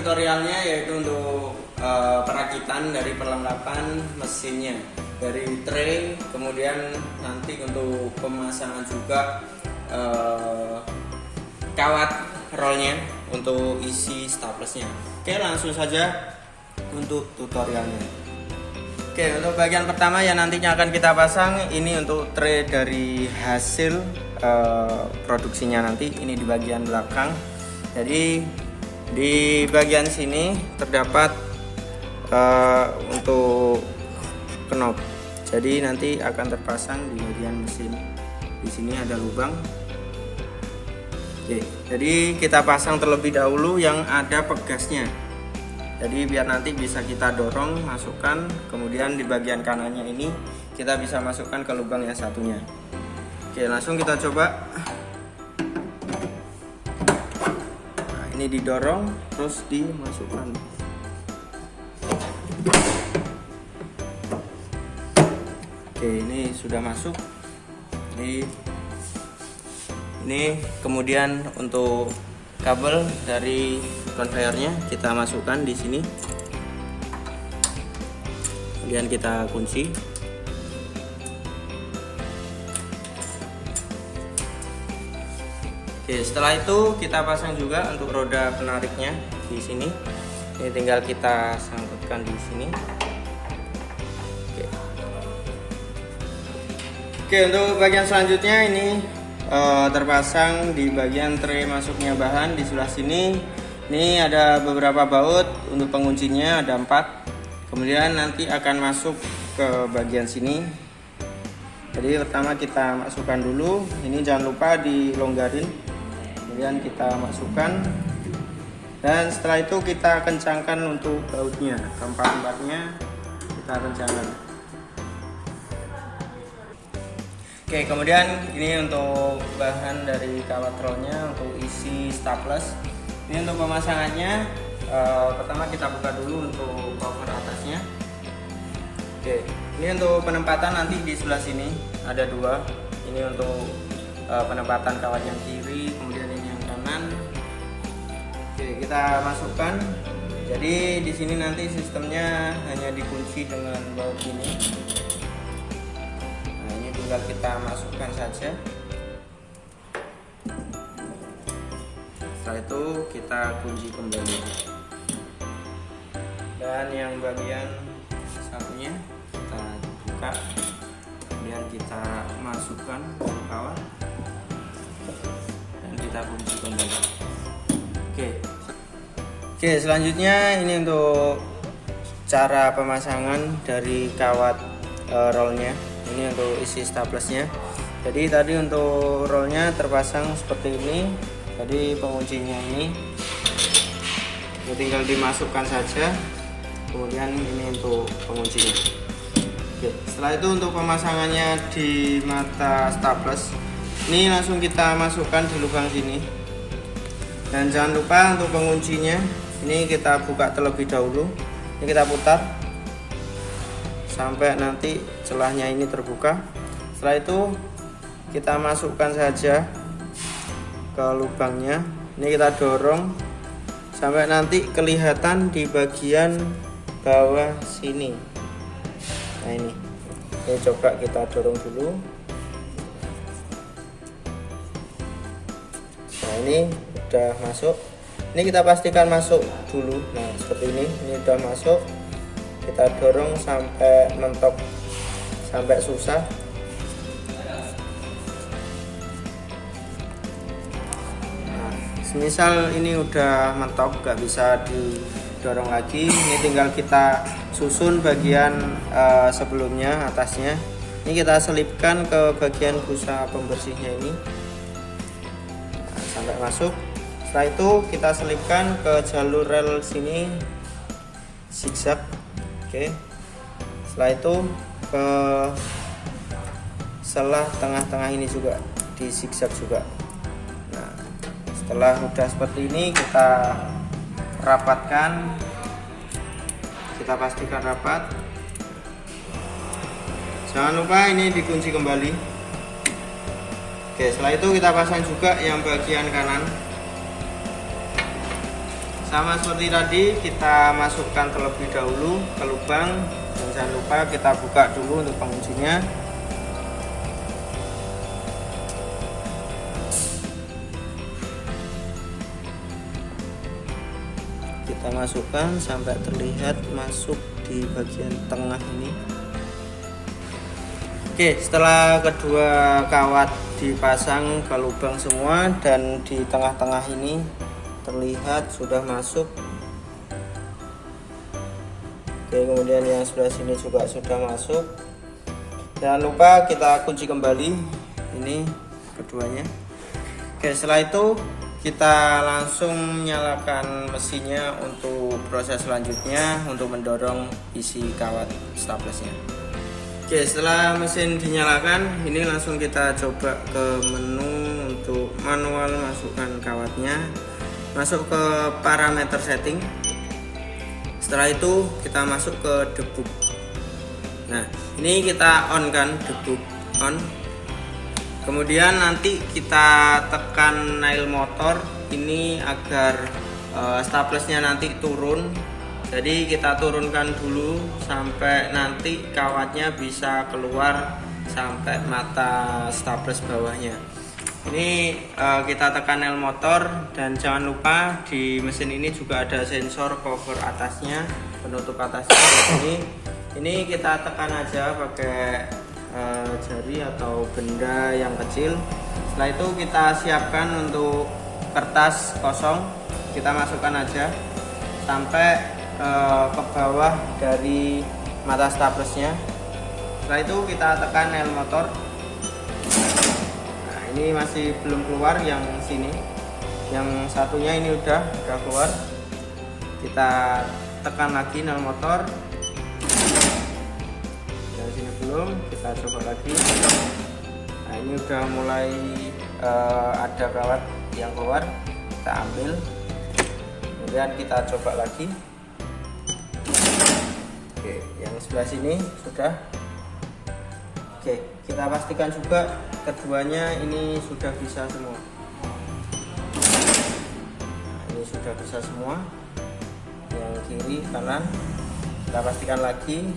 tutorialnya yaitu untuk perakitan dari perlengkapan mesinnya, dari tray, kemudian nanti untuk pemasangan juga kawat rollnya untuk isi staplesnya. Oke, langsung saja untuk tutorialnya. Oke, untuk bagian pertama yang nantinya akan kita pasang ini untuk tray dari hasil produksinya nanti. Ini di bagian belakang. Jadi di bagian sini terdapat untuk knob. Jadi nanti akan terpasang di bagian mesin. Di sini ada lubang. Oke, jadi kita pasang terlebih dahulu yang ada pegasnya. Jadi biar nanti bisa kita dorong, masukkan, kemudian di bagian kanannya ini kita bisa masukkan ke lubang yang satunya. Oke, langsung kita coba. Nah, ini didorong terus dimasukkan. Oke, ini sudah masuk. Ini kemudian untuk kabel dari conveyornya kita masukkan di sini, kemudian kita kunci. Oke, setelah itu kita pasang juga untuk roda penariknya di sini. Ini tinggal kita sangkutkan di sini. Oke, untuk bagian selanjutnya ini terpasang di bagian tray masuknya bahan di sebelah sini. Ini ada beberapa baut untuk penguncinya, ada 4. Kemudian nanti akan masuk ke bagian sini. Jadi pertama kita masukkan dulu. Ini jangan lupa dilonggarin. Kemudian kita masukkan. Dan setelah itu kita kencangkan untuk bautnya. Keempat-empatnya kita kencangkan. Oke, kemudian ini untuk bahan dari kawat rollnya untuk isi staples. Ini untuk pemasangannya, pertama kita buka dulu untuk cover atasnya. Oke, ini untuk penempatan nanti di sebelah sini ada 2. Ini untuk penempatan kawat yang kiri, kemudian ini yang kanan. Oke, kita masukkan. Jadi di sini nanti sistemnya hanya dikunci dengan baut ini. Nah, ini tinggal kita masukkan saja. Setelah itu kita kunci kembali, dan yang bagian satunya kita buka, kemudian kita masukkan ke kawat dan kita kunci kembali. Oke, selanjutnya ini untuk cara pemasangan dari kawat rollnya. Ini untuk isi staplesnya. Jadi tadi untuk rollnya terpasang seperti ini. Jadi penguncinya ini tinggal dimasukkan saja, kemudian ini untuk penguncinya. Oke, setelah itu untuk pemasangannya di mata staples, ini langsung kita masukkan di lubang sini. Dan jangan lupa untuk penguncinya, ini kita buka terlebih dahulu. Ini kita putar sampai nanti celahnya ini terbuka. Setelah itu kita masukkan saja ke lubangnya. Ini kita dorong sampai nanti kelihatan di bagian bawah sini. Nah, ini coba kita dorong dulu. Nah, ini udah masuk. Ini kita pastikan masuk dulu. Nah, seperti ini udah masuk. Kita dorong sampai mentok, sampai susah. Misal ini udah mentok, gak bisa didorong lagi, ini tinggal kita susun bagian sebelumnya, atasnya. Ini kita selipkan ke bagian busa pembersihnya ini. Nah, sampai masuk. Setelah itu kita selipkan ke jalur rel sini, zigzag. Oke. Setelah itu ke selah tengah-tengah ini juga di zigzag juga. Setelah udah seperti ini kita rapatkan, kita pastikan rapat. Jangan lupa ini dikunci kembali. Oke, setelah itu kita pasang juga yang bagian kanan. sama seperti tadi, kita masukkan terlebih dahulu ke lubang, dan jangan lupa kita buka dulu untuk penguncinya. Kita masukkan sampai terlihat masuk di bagian tengah ini. Oke, setelah kedua kawat dipasang ke lubang semua dan di tengah-tengah ini terlihat sudah masuk. Oke, kemudian yang sebelah sini juga sudah masuk. Jangan lupa kita kunci kembali ini keduanya. Oke, setelah itu kita langsung nyalakan mesinnya untuk proses selanjutnya untuk mendorong isi kawat staplesnya. Oke, setelah mesin dinyalakan, ini langsung kita coba ke menu untuk manual masukkan kawatnya. Masuk ke parameter setting. Setelah itu kita masuk ke debug. Nah, ini kita on kan, debug on. Kemudian nanti kita tekan nail motor ini agar staplesnya nanti turun. Jadi kita turunkan dulu sampai nanti kawatnya bisa keluar sampai mata staples bawahnya. Ini kita tekan nail motor, dan jangan lupa di mesin ini juga ada sensor cover atasnya, penutup atasnya di sini. Ini kita tekan aja pakai jari atau benda yang kecil. Setelah itu kita siapkan untuk kertas kosong, kita masukkan aja sampai ke bawah dari mata staplesnya. Setelah itu kita tekan nail motor. Nah, ini masih belum keluar yang sini, yang satunya ini udah keluar. Kita tekan lagi nail motor. Yang sini belum, kita coba lagi. Nah, ini udah mulai ada kawat yang keluar, kita ambil, kemudian kita coba lagi. Oke, yang sebelah sini sudah. Oke, kita pastikan juga keduanya ini sudah bisa semua. Nah, ini sudah bisa semua. Yang kiri, kanan, kita pastikan lagi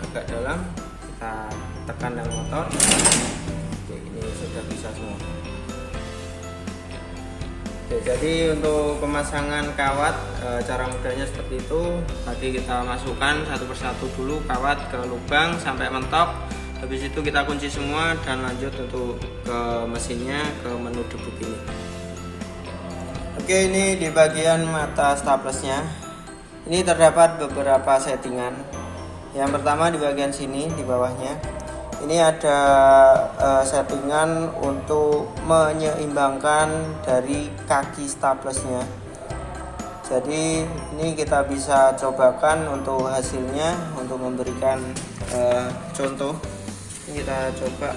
agak dalam. Kita tekan yang motor. Oke, ini sudah bisa semua. Oke, jadi untuk pemasangan kawat cara mudahnya seperti itu. Tadi kita masukkan satu persatu dulu kawat ke lubang sampai mentok. Habis itu kita kunci semua dan lanjut untuk ke mesinnya, ke menu debug ini. Oke, ini di bagian mata staplesnya. Ini terdapat beberapa settingan. Yang pertama di bagian sini di bawahnya. Ini ada settingan untuk menyeimbangkan dari kaki staplesnya. Jadi ini kita bisa cobakan untuk hasilnya, untuk memberikan contoh. Ini kita coba.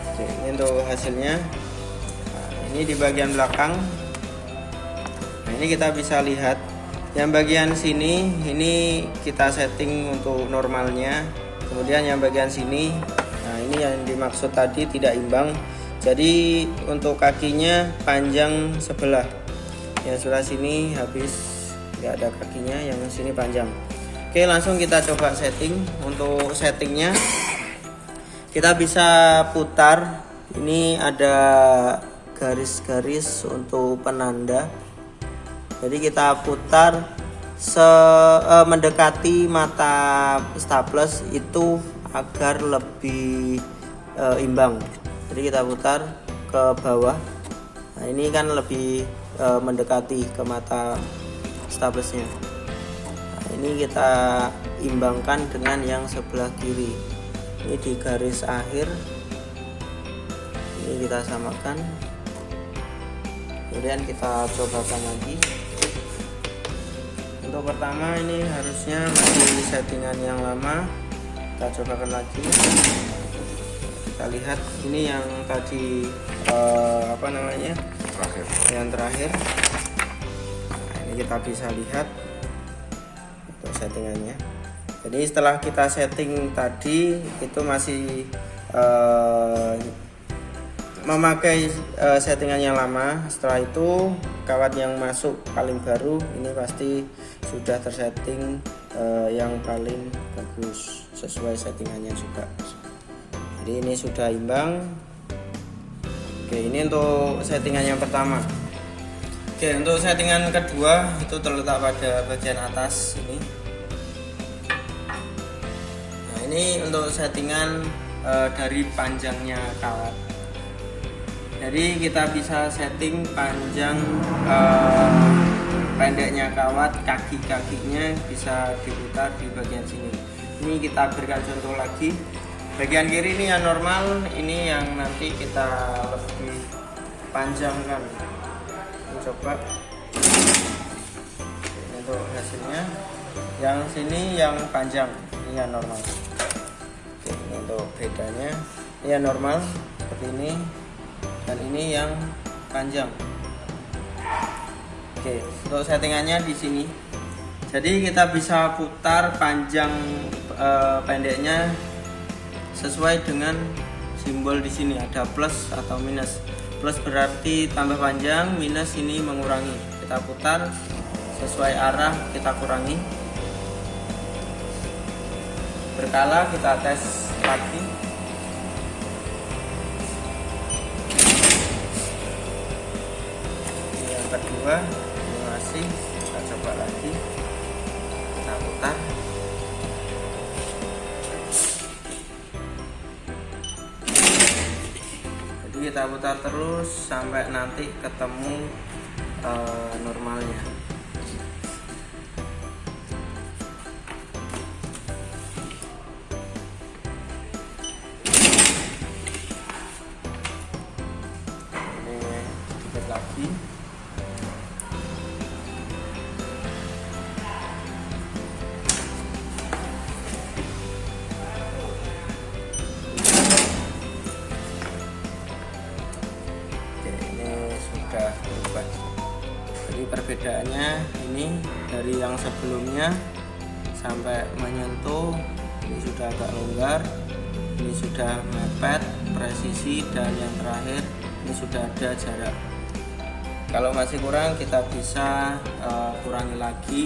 Oke, ini untuk hasilnya. Nah, ini di bagian belakang. Nah, ini kita bisa lihat. Yang bagian sini ini kita setting untuk normalnya. Kemudian yang bagian sini, nah ini yang dimaksud tadi tidak imbang. Jadi untuk kakinya panjang sebelah. Yang sebelah sini habis nggak ada kakinya, yang sini panjang. Oke, langsung kita coba setting. Untuk settingnya kita bisa putar. Ini ada garis-garis untuk penanda. Jadi kita putar mendekati mata staples itu agar lebih imbang. Jadi kita putar ke bawah. Nah, ini kan lebih mendekati ke mata staplesnya. Nah, ini kita imbangkan dengan yang sebelah kiri. Ini di garis akhir. Ini kita samakan. Kemudian kita cobakan lagi. Untuk pertama ini harusnya masih settingan yang lama. Kita cobakan lagi. Kita lihat ini yang tadi terakhir. Yang terakhir. Nah, ini kita bisa lihat untuk settingannya. Jadi setelah kita setting tadi itu masih memakai settingan yang lama. Setelah itu kawat yang masuk paling baru ini pasti sudah tersetting yang paling bagus sesuai settingannya juga. Jadi ini sudah imbang. Oke, ini untuk settingan yang pertama. Oke, untuk settingan kedua itu terletak pada bagian atas ini. Nah, ini untuk settingan dari panjangnya kawat. Jadi kita bisa setting panjang pendeknya kawat, kaki-kakinya bisa diputar di bagian sini. Ini kita berikan contoh lagi. Bagian kiri ini yang normal, ini yang nanti kita lebih panjangkan. Coba ini untuk hasilnya, yang sini yang panjang, ini yang normal. Oke, ini untuk bedanya, ini yang normal seperti ini, dan ini yang panjang. Oke, untuk settingannya di sini. Jadi kita bisa putar panjang pendeknya sesuai dengan simbol di sini, ada plus atau minus. Plus berarti tambah panjang, minus ini mengurangi. Kita putar sesuai arah, kita kurangi. Berkala kita tes lagi. Ini yang kedua, ini masih, kita coba lagi. Kita putar. Kita putar terus sampai nanti ketemu normalnya. Ini sedikit lagi. Sudah berubah. Jadi perbedaannya ini dari yang sebelumnya sampai menyentuh, ini sudah agak longgar, ini sudah mepet, presisi, dan yang terakhir ini sudah ada jarak. Kalau masih kurang kita bisa kurangi lagi.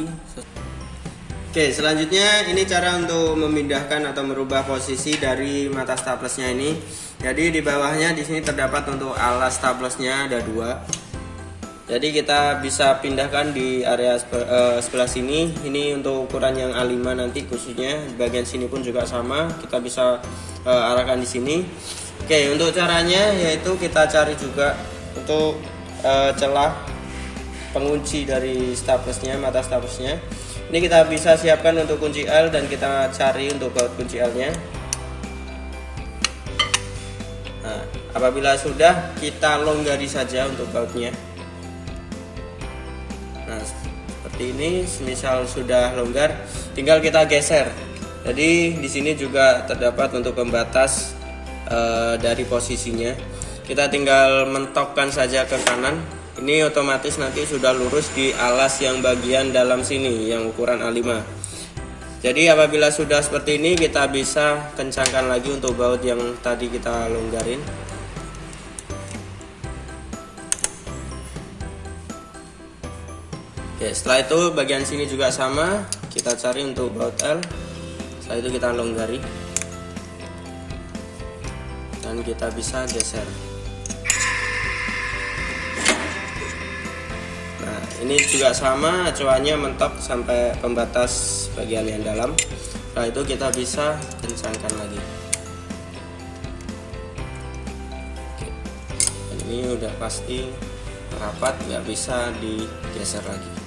Oke, selanjutnya ini cara untuk memindahkan atau merubah posisi dari mata staplesnya ini. Jadi di bawahnya di sini terdapat untuk alas staplesnya ada 2. Jadi kita bisa pindahkan di area sebelah sini. Ini untuk ukuran yang A5 nanti khususnya. Di bagian sini pun juga sama. Kita bisa arahkan di sini. Oke, untuk caranya yaitu kita cari juga untuk celah pengunci dari staplesnya, mata staplesnya. Ini kita bisa siapkan untuk kunci L dan kita cari untuk baut kunci L-nya. Nah, apabila sudah, kita longgari saja untuk bautnya. Nah, seperti ini, semisal sudah longgar, tinggal kita geser. Jadi di sini juga terdapat untuk pembatas dari posisinya. Kita tinggal mentokkan saja ke kanan. Ini otomatis nanti sudah lurus di alas yang bagian dalam sini yang ukuran A5. Jadi apabila sudah seperti ini, kita bisa kencangkan lagi untuk baut yang tadi kita longgarin. Oke, setelah itu bagian sini juga sama, kita cari untuk baut L. Setelah itu kita longgari dan kita bisa geser. Nah, ini juga sama, acuannya mentok sampai pembatas bagian yang dalam. Setelah itu kita bisa kencangkan lagi. Oke. Ini udah pasti rapat, nggak bisa digeser lagi.